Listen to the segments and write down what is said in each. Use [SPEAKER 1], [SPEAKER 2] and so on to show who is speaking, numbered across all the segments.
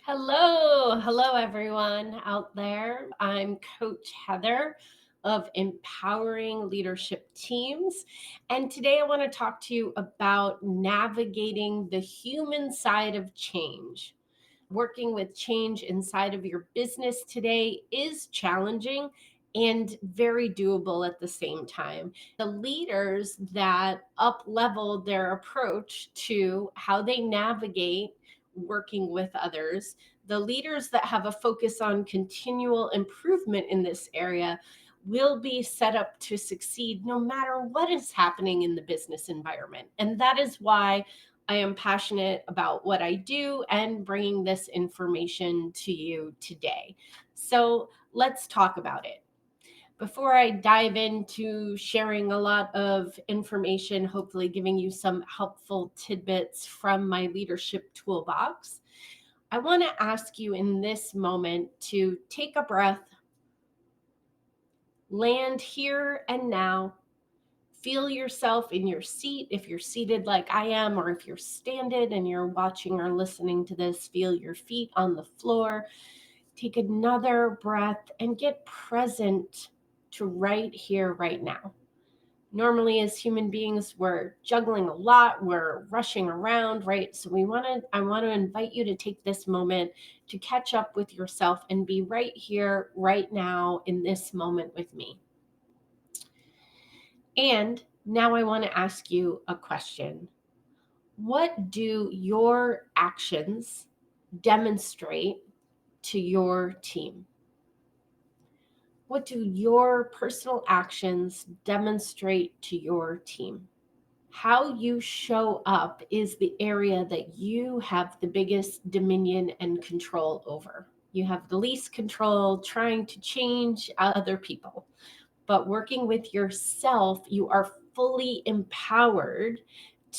[SPEAKER 1] Hello, everyone out there. I'm Coach Heather of Empowering Leadership Teams. And today I want to talk to you about navigating the human side of change. Working with change inside of your business today is challenging and very doable at the same time. The leaders that up level their approach to how they navigate working with others, the leaders that have a focus on continual improvement in this area will be set up to succeed no matter what is happening in the business environment. And that is why I am passionate about what I do and bringing this information to you today. So let's talk about it. Before I dive into sharing a lot of information, hopefully giving you some helpful tidbits from my leadership toolbox, I want to ask you in this moment to take a breath, land here and now. Feel yourself in your seat if you're seated like I am, or if you're standing and you're watching or listening to this, feel your feet on the floor. Take another breath and get present to right here, right now. Normally, as human beings, we're juggling a lot, we're rushing around, right? So I want to invite you to take this moment to catch up with yourself and be right here, right now, in this moment with me. And now I want to ask you a question. What do your actions demonstrate to your team? What do your personal actions demonstrate to your team? How you show up is the area that you have the biggest dominion and control over. You have the least control trying to change other people. But working with yourself, you are fully empowered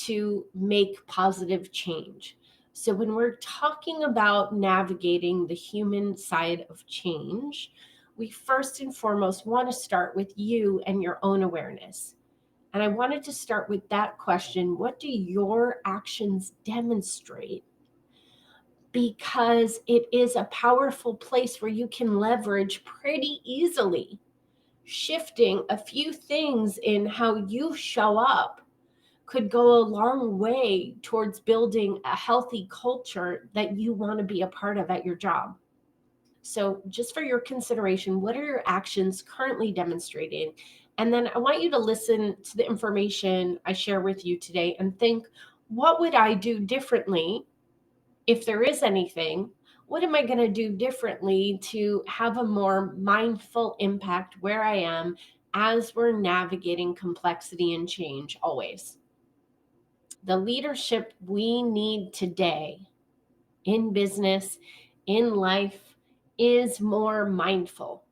[SPEAKER 1] to make positive change. So, when we're talking about navigating the human side of change, we first and foremost want to start with you and your own awareness. And I wanted to start with that question. What do your actions demonstrate? Because it is a powerful place where you can leverage pretty easily. Shifting a few things in how you show up could go a long way towards building a healthy culture that you want to be a part of at your job. So, just for your consideration, what are your actions currently demonstrating? And then I want you to listen to the information I share with you today and think, what would I do differently if there is anything? What am I going to do differently to have a more mindful impact where I am as we're navigating complexity and change always? The leadership we need today in business, in life, is more mindful.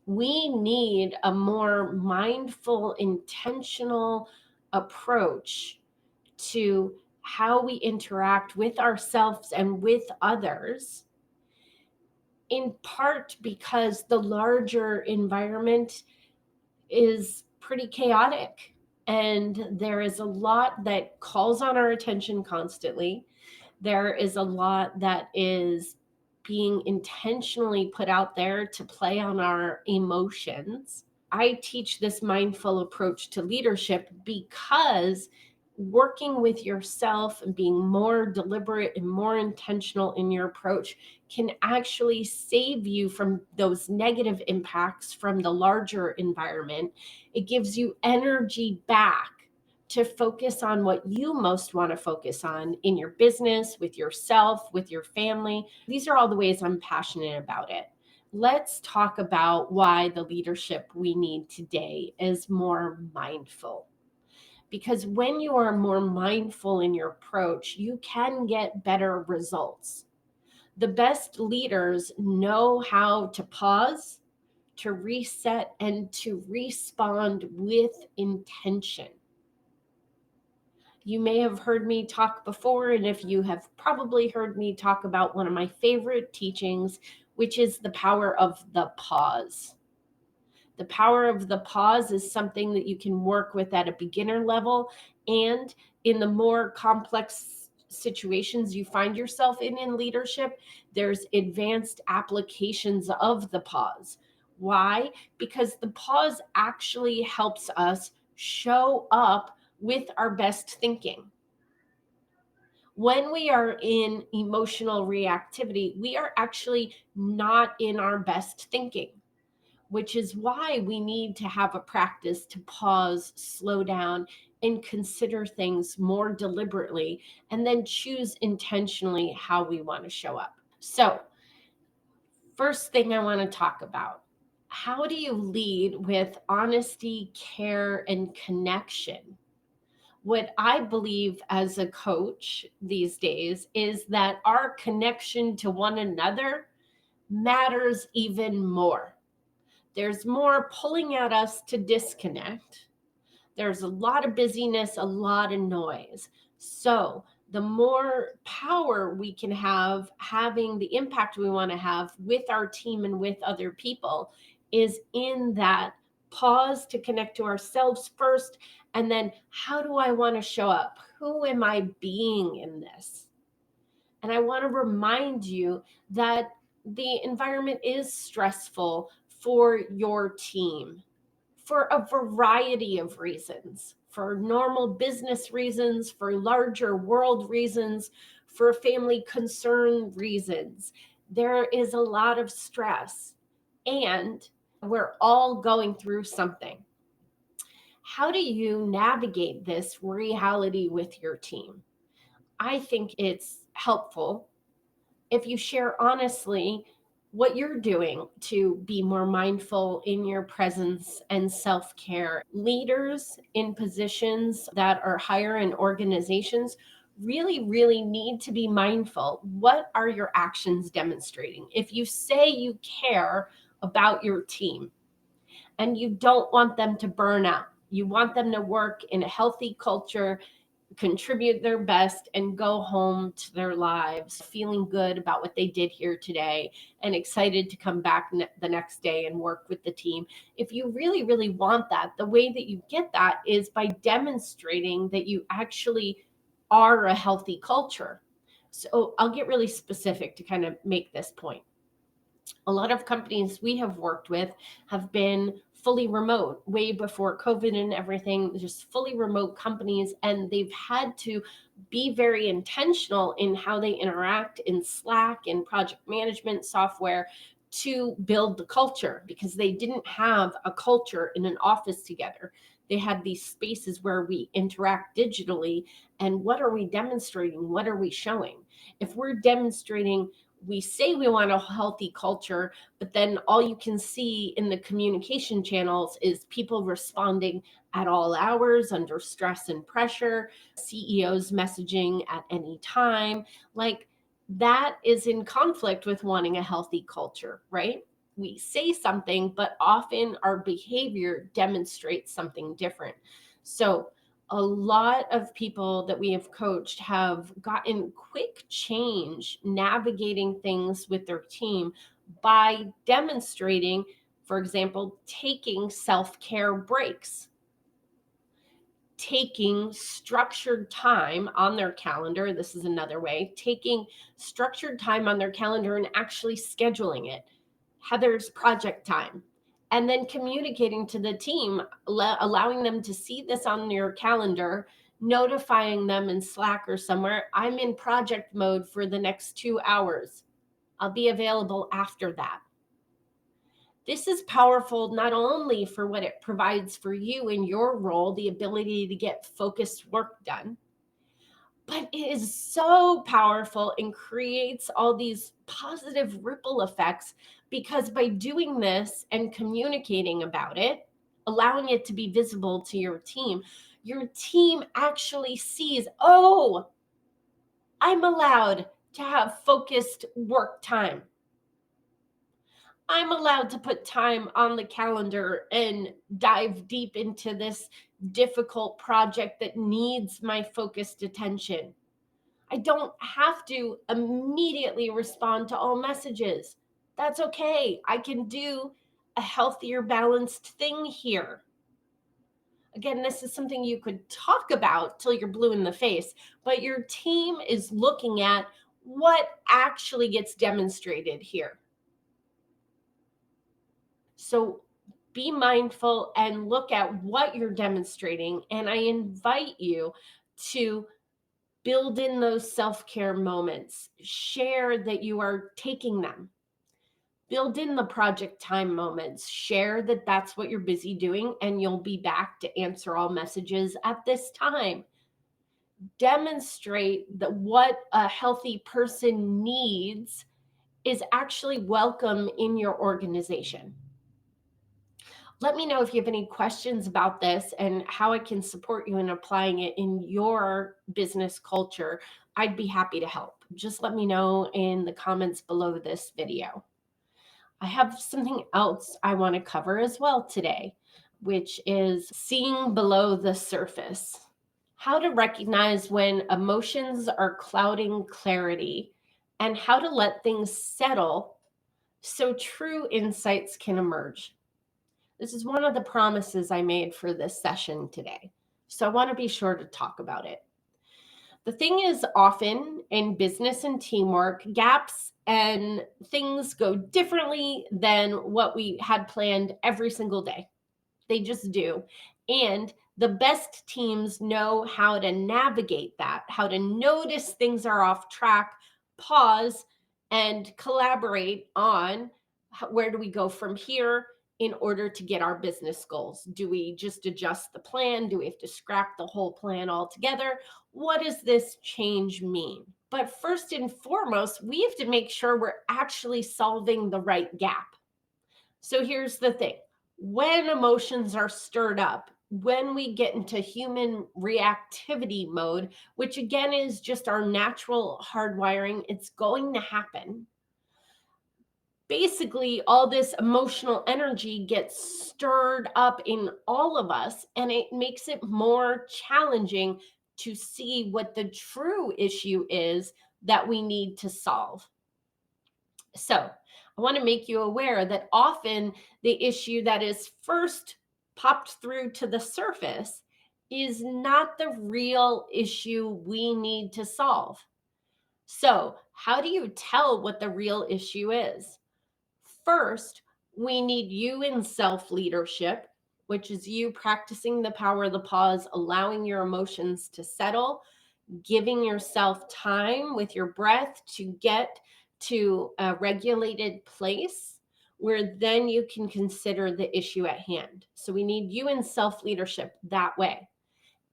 [SPEAKER 1] We need a more mindful, intentional approach to how we interact with ourselves and with others, in part because the larger environment is pretty chaotic and there is a lot that calls on our attention constantly. There is a lot that is being intentionally put out there to play on our emotions. I teach this mindful approach to leadership because working with yourself and being more deliberate and more intentional in your approach can actually save you from those negative impacts from the larger environment. It gives you energy back to focus on what you most want to focus on in your business, with yourself, with your family. These are all the ways I'm passionate about it. Let's talk about why the leadership we need today is more mindful. Because when you are more mindful in your approach, you can get better results. The best leaders know how to pause, to reset, and to respond with intention. You may have heard me talk before, and if you have probably heard me talk about one of my favorite teachings, which is the power of the pause. The power of the pause is something that you can work with at a beginner level and in the more complex situations you find yourself in leadership, there's advanced applications of the pause. Why? Because the pause actually helps us show up with our best thinking. When we are in emotional reactivity, we are actually not in our best thinking, which is why we need to have a practice to pause, slow down, and consider things more deliberately, and then choose intentionally how we want to show up. So, first thing I want to talk about, how do you lead with honesty, care, and connection? What I believe as a coach these days is that our connection to one another matters even more. There's more pulling at us to disconnect. There's a lot of busyness, a lot of noise. So, the more power we can have having the impact we want to have with our team and with other people is in that pause to connect to ourselves first. And then, how do I want to show up? Who am I being in this? And I want to remind you that the environment is stressful for your team for a variety of reasons, for normal business reasons, for larger world reasons, for family concern reasons. There is a lot of stress, and we're all going through something. How do you navigate this reality with your team? I think it's helpful if you share honestly what you're doing to be more mindful in your presence and self care. Leaders in positions that are higher in organizations really need to be mindful. What are your actions demonstrating? If you say you care about your team and you don't want them to burn out, you want them to work in a healthy culture, contribute their best, and go home to their lives feeling good about what they did here today and excited to come back the next day and work with the team. If you really want that, the way that you get that is by demonstrating that you actually are a healthy culture. So I'll get really specific to kind of make this point. A lot of companies we have worked with have been fully remote way before COVID and everything, just fully remote companies. And they've had to be very intentional in how they interact in Slack and project management software to build the culture, because they didn't have a culture in an office together. They had these spaces where we interact digitally. And what are we demonstrating? What are we showing? If we're demonstrating, we say we want a healthy culture, but then all you can see in the communication channels is people responding at all hours under stress and pressure, CEOs messaging at any time. Like, that is in conflict with wanting a healthy culture, right? We say something, but often our behavior demonstrates something different. So, a lot of people that we have coached have gotten quick change navigating things with their team by demonstrating, for example, taking self care breaks, taking structured time on their calendar. This is another way, taking structured time on their calendar and actually scheduling it. Heather's project time. And then communicating to the team, allowing them to see this on your calendar, notifying them in Slack or somewhere, I'm in project mode for the next 2 hours. I'll be available after that. This is powerful not only for what it provides for you in your role, the ability to get focused work done, but it is so powerful and creates all these positive ripple effects, because by doing this and communicating about it, allowing it to be visible to your team actually sees, oh, I'm allowed to have focused work time. I'm allowed to put time on the calendar and dive deep into this difficult project that needs my focused attention. I don't have to immediately respond to all messages. That's okay. I can do a healthier, balanced thing here. Again, this is something you could talk about till you're blue in the face, but your team is looking at what actually gets demonstrated here. So be mindful and look at what you're demonstrating. And I invite you to build in those self-care moments. Share that you are taking them. Build in the project time moments. Share that that's what you're busy doing and you'll be back to answer all messages at this time. Demonstrate that what a healthy person needs is actually welcome in your organization. Let me know if you have any questions about this and how I can support you in applying it in your business culture. I'd be happy to help. Just let me know in the comments below this video. I have something else I want to cover as well today, which is seeing below the surface. How to recognize when emotions are clouding clarity and how to let things settle so true insights can emerge. This is one of the promises I made for this session today. So I want to be sure to talk about it. The thing is, often in business and teamwork, gaps and things go differently than what we had planned every single day. They just do. And the best teams know how to navigate that, how to notice things are off track, pause, and collaborate on where do we go from here in order to get our business goals. Do we just adjust the plan? Do we have to scrap the whole plan altogether? What does this change mean? But first and foremost, we have to make sure we're actually solving the right gap. So here's the thing. When emotions are stirred up, when we get into human reactivity mode, which again is just our natural hardwiring, it's going to happen. Basically, all this emotional energy gets stirred up in all of us, and it makes it more challenging to see what the true issue is that we need to solve. So, I want to make you aware that often the issue that is first popped through to the surface is not the real issue we need to solve. So, how do you tell what the real issue is? First, we need you in self leadership, which is you practicing the power of the pause, allowing your emotions to settle, giving yourself time with your breath to get to a regulated place where then you can consider the issue at hand. So we need you in self leadership that way.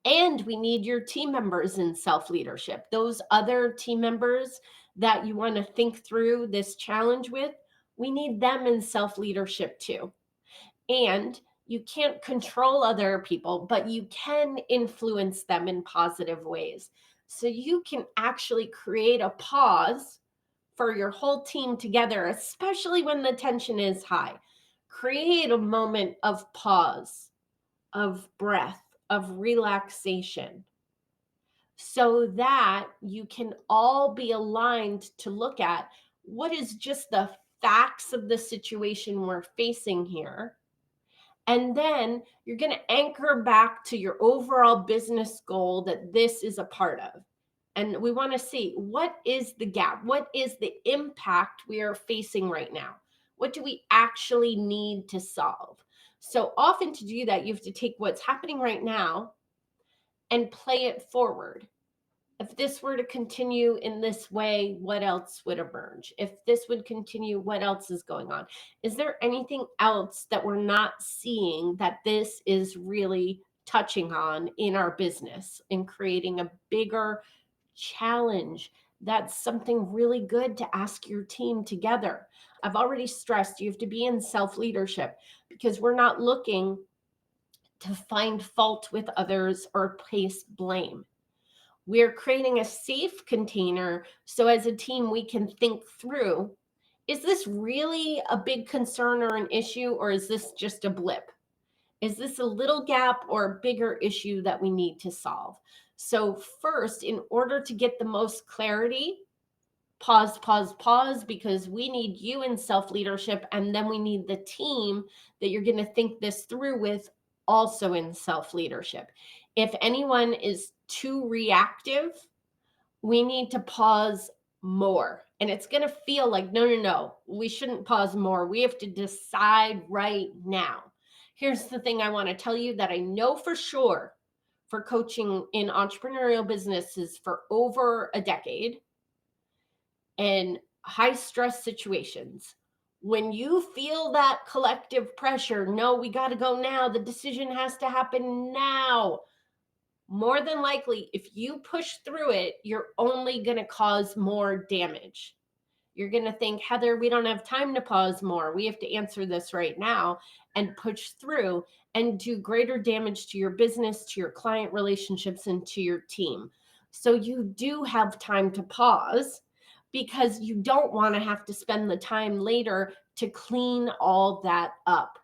[SPEAKER 1] And we need your team members in self leadership. Those other team members that you want to think through this challenge with, we need them in self leadership too. And you can't control other people, but you can influence them in positive ways. So you can actually create a pause for your whole team together, especially when the tension is high. Create a moment of pause, of breath, of relaxation, so that you can all be aligned to look at what is just the facts of the situation we're facing here. And then you're going to anchor back to your overall business goal that this is a part of. And we want to see, what is the gap? What is the impact we are facing right now? What do we actually need to solve? So often to do that, you have to take what's happening right now and play it forward. If this were to continue in this way, what else would emerge? If this would continue, what else is going on? Is there anything else that we're not seeing that this is really touching on in our business and creating a bigger challenge? That's something really good to ask your team together. I've already stressed you have to be in self leadership because we're not looking to find fault with others or place blame. We're creating a safe container so as a team we can think through, is this really a big concern or an issue, or is this just a blip? Is this a little gap or a bigger issue that we need to solve? So first, in order to get the most clarity, pause, pause, pause, because we need you in self leadership, and then we need the team that you're going to think this through with also in self leadership. If anyone is too reactive, we need to pause more. And it's going to feel like, no, no, no, we shouldn't pause more. We have to decide right now. Here's the thing I want to tell you that I know for sure for coaching in entrepreneurial businesses for over a decade and high stress situations. When you feel that collective pressure, no, we got to go now. The decision has to happen now. More than likely, if you push through it, you're only going to cause more damage. You're going to think, Heather, we don't have time to pause more. We have to answer this right now and push through and do greater damage to your business, to your client relationships, and to your team. So you do have time to pause because you don't want to have to spend the time later to clean all that up.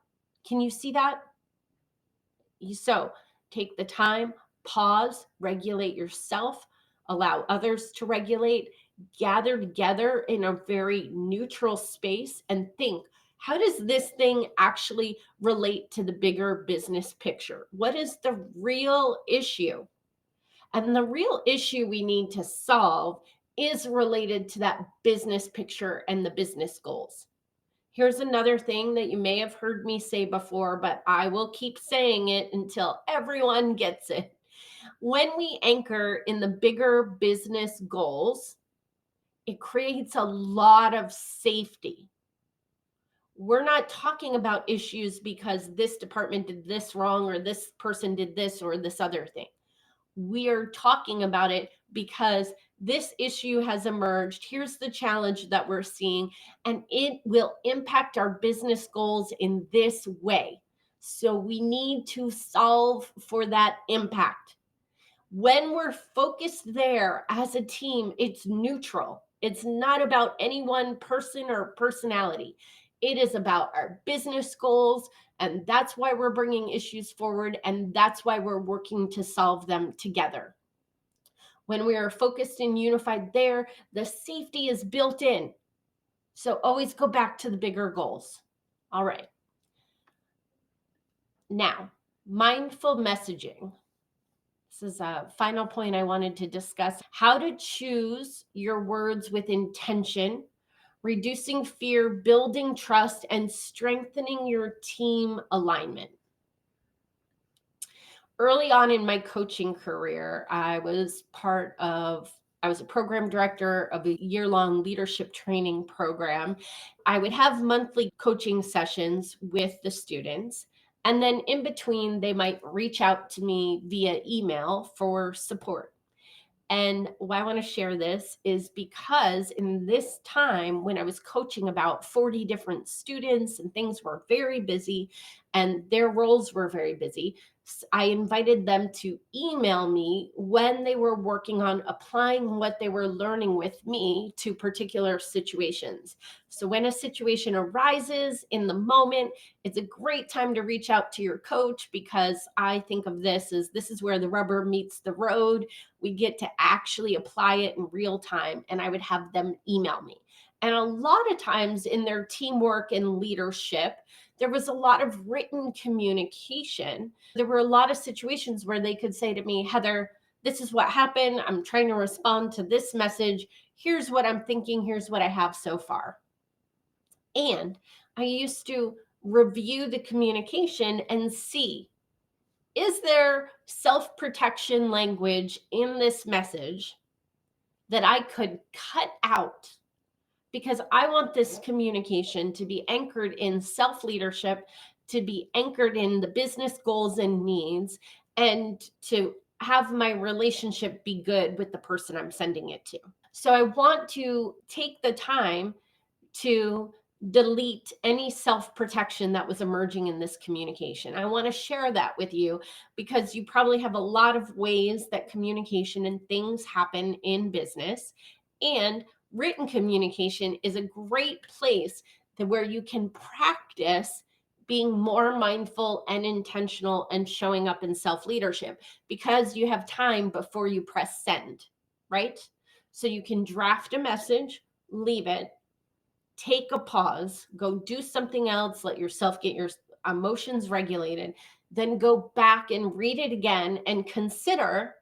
[SPEAKER 1] Can you see that? So take the time, pause, regulate yourself, allow others to regulate, gather together in a very neutral space and think, how does this thing actually relate to the bigger business picture? What is the real issue? And the real issue we need to solve is related to that business picture and the business goals. Here's another thing that you may have heard me say before, but I will keep saying it until everyone gets it. When we anchor in the bigger business goals, it creates a lot of safety. We're not talking about issues because this department did this wrong or this person did this or this other thing. We are talking about it because this issue has emerged. Here's the challenge that we're seeing, and it will impact our business goals in this way. So we need to solve for that impact. When we're focused there as a team, it's neutral. It's not about any one person or personality. It is about our business goals, and that's why we're bringing issues forward, and that's why we're working to solve them together. When we are focused and unified there, the safety is built in. So always go back to the bigger goals. All right. Now, mindful messaging. This is a final point I wanted to discuss how to choose your words with intention, reducing fear, building trust, and strengthening your team alignment. Early on in my coaching career, I was a program director of a year-long leadership training program. I would have monthly coaching sessions with the students. And then in between, they might reach out to me via email for support. And why I want to share this is because in this time when I was coaching about 40 different students and things were very busy and their roles were very busy, I invited them to email me when they were working on applying what they were learning with me to particular situations. So when a situation arises in the moment, it's a great time to reach out to your coach because I think of this is where the rubber meets the road. We get to actually apply it in real time. And I would have them email me. And a lot of times in their teamwork and leadership, there was a lot of written communication. There were a lot of situations where they could say to me, Heather, this is what happened. I'm trying to respond to this message. Here's what I'm thinking. Here's what I have so far. And I used to review the communication and see, is there self-protection language in this message that I could cut out? Because I want this communication to be anchored in self-leadership, to be anchored in the business goals and needs, and to have my relationship be good with the person I'm sending it to. So I want to take the time to delete any self-protection that was emerging in this communication. I want to share that with you because you probably have a lot of ways that communication and things happen in business, and written communication is a great place where you can practice being more mindful and intentional and showing up in self-leadership because you have time before you press send, right? So you can draft a message, leave it, take a pause, go do something else, let yourself get your emotions regulated, then go back and read it again and consider,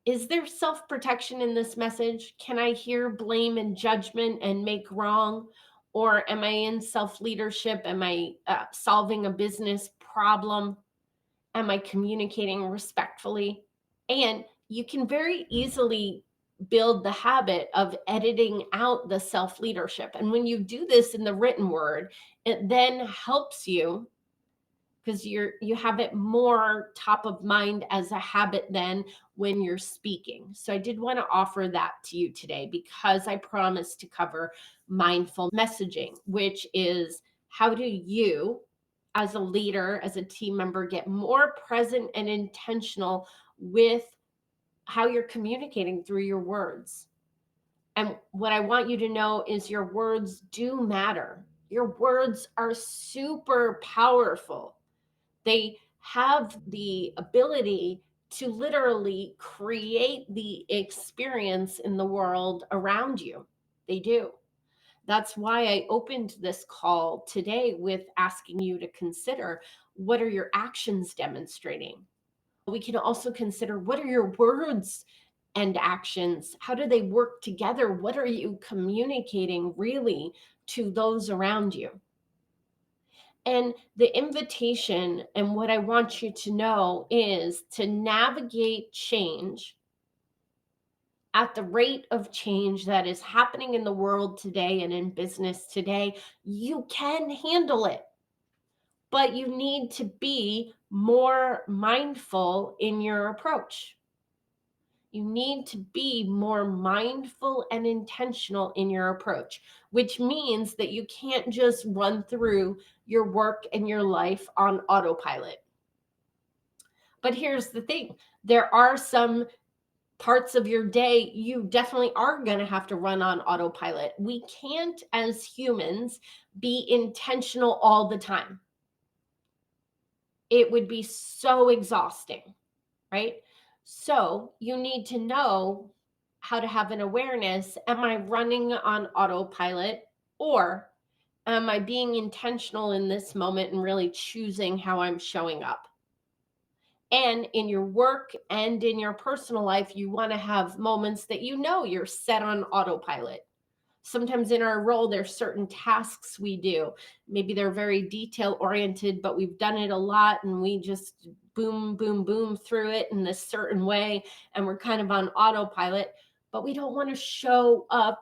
[SPEAKER 1] is there self-protection in this message? Can I hear blame and judgment and make wrong? Or am I in self-leadership? Am I solving a business problem? Am I communicating respectfully? And you can very easily build the habit of editing out the self-leadership. And when you do this in the written word, it then helps you because you have it more top of mind as a habit then when you're speaking. So I did want to offer that to you today because I promised to cover mindful messaging, which is how do you as a leader, as a team member, get more present and intentional with how you're communicating through your words. And what I want you to know is your words do matter. Your words are super powerful. They have the ability to literally create the experience in the world around you. They do. That's why I opened this call today with asking you to consider, what are your actions demonstrating? We can also consider, what are your words and actions? How do they work together? What are you communicating really to those around you? And the invitation, and what I want you to know, is to navigate change at the rate of change that is happening in the world today and in business today. You can handle it, but you need to be more mindful in your approach. You need to be more mindful and intentional in your approach, which means that you can't just run through your work and your life on autopilot. But here's the thing, there are some parts of your day you definitely are going to have to run on autopilot. We can't, as humans, be intentional all the time. It would be so exhausting, right? So you need to know how to have an awareness. Am I running on autopilot, or am I being intentional in this moment and really choosing how I'm showing up? And in your work and in your personal life, you want to have moments that you know you're set on autopilot. Sometimes in our role, there's certain tasks we do. Maybe they're very detail oriented, but we've done it a lot and we just boom, boom, boom through it in this certain way. And we're kind of on autopilot, but we don't want to show up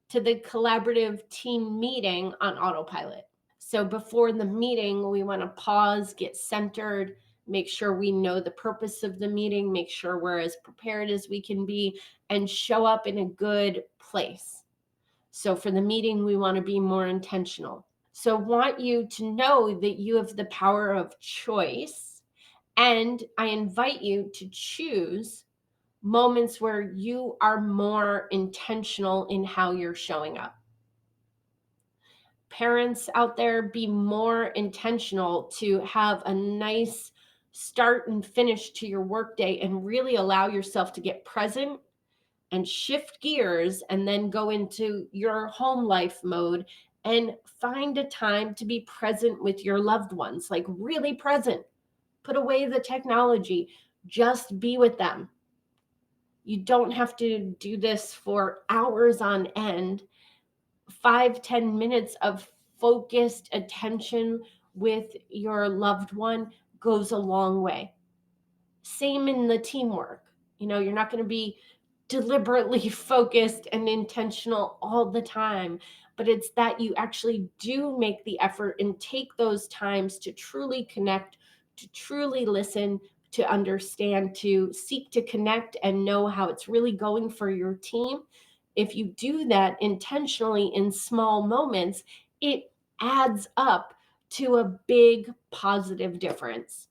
[SPEAKER 1] to the collaborative team meeting on autopilot. So before the meeting, we want to pause, get centered, make sure we know the purpose of the meeting, make sure we're as prepared as we can be, and show up in a good place. So for the meeting, we want to be more intentional. So I want you to know that you have the power of choice. And I invite you to choose moments where you are more intentional in how you're showing up. Parents out there, be more intentional to have a nice start and finish to your workday and really allow yourself to get present and shift gears and then go into your home life mode and find a time to be present with your loved ones, like really present. Put away the technology, just be with them. You don't have to do this for hours on end. 5-10 minutes of focused attention with your loved one goes a long way. Same in the teamwork. You're not going to be deliberately focused and intentional all the time, but it's that you actually do make the effort and take those times to truly connect, to truly listen, to understand, to seek to connect and know how it's really going for your team. If you do that intentionally in small moments, it adds up to a big positive difference.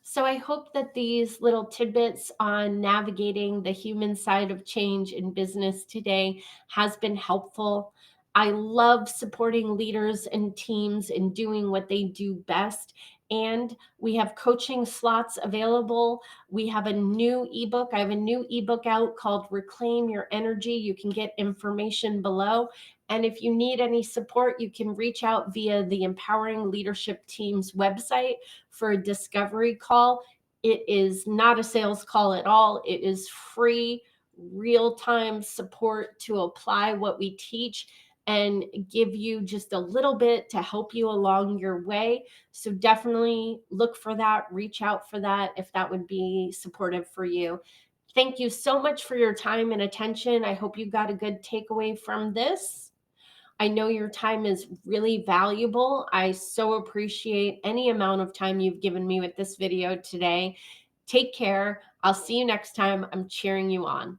[SPEAKER 1] So I hope that these little tidbits on navigating the human side of change in business today has been helpful. I love supporting leaders and teams in doing what they do best. And we have coaching slots available. We have a new ebook. I have a new ebook out called Reclaim Your Energy. You can get information below. And if you need any support, you can reach out via the Empowering Leadership Team's website for a discovery call. It is not a sales call at all. It is free, real-time support to apply what we teach and give you just a little bit to help you along your way. So definitely look for that, reach out for that if that would be supportive for you. Thank you so much for your time and attention. I hope you got a good takeaway from this. I know your time is really valuable. I so appreciate any amount of time you've given me with this video today. Take care. I'll see you next time. I'm cheering you on.